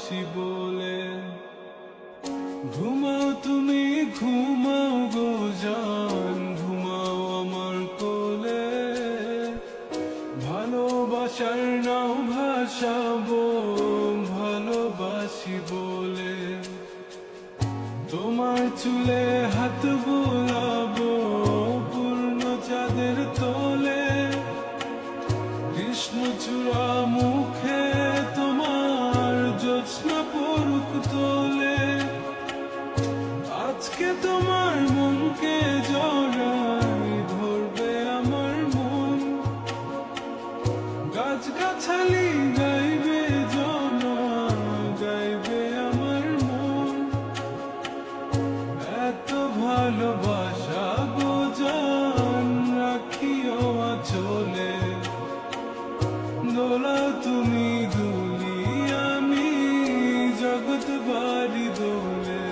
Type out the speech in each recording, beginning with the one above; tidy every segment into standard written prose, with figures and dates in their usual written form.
ভালোবাসি বলে। ঘুমাও তুমি ঘুমাও গো জান, ঘুমাও আমার কোলে। ভালোবাসার নাও ভাসাবো ভালোবাসি বলে। তোমার চুলে হাত বোলাবো পূর্ণ চাঁদের তোলে। কৃষ্ণচূড়া মুখে তোমার জ্যোৎস্না পড়ুক তোলে। আজকে তোমার মনকে জড়াই ধরবে আমার মন। গাছগাছালি গাইবে জনা, গাইবে আমার মন। এত ভালোবাসা গো জান রাখিও আঁচলে। দোলা তুমি দুলি আমি জগৎ বাড়ি দোলে।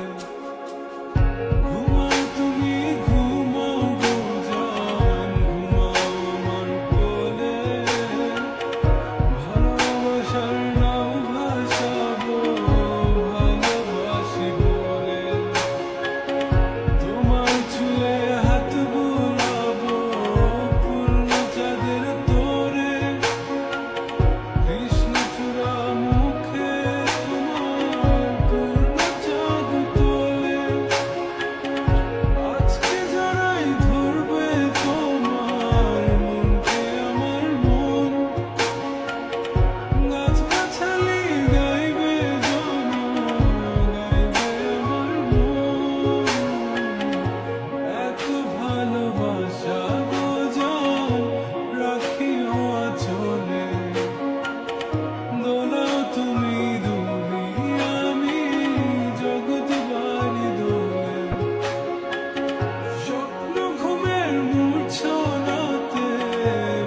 ঘুমাও তুমি ঘুমাও গো জান, ঘুমাও আমার কোলে। ভালোবাসার নাও ভাসাবো ভালোবাসি বলে। তোমার চুলে হাত বোলাবো পূর্ণ চাঁদের তোরে। কৃষ্ণচূড়া মুখে তোমার পূর্ণ চাঁদ তোলে। আজকে যারাই ধরবে তোমার মনকে আমার মন। গাছগাছালি গাইবে জনা, গাইবে আমার মন। এত ভালোবাসা গো জান রাখিও আঁচলে। দোলাও তুমি দুলি আমি জগৎ বাড়ি দোলে। স্বপ্ন ঘুমের মূর্ছনাতে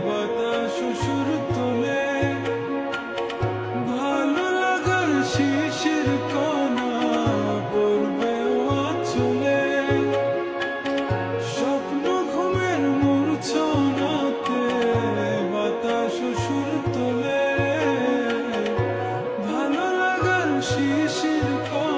বাতাস সুর তোলে। ভালো লাগার শিশির কণা পড়বে আঁচলে। স্বপ্ন ঘুমের মূর্ছনাতে বাতাস সুর তোলে। ভালো লাগার শিশির কণা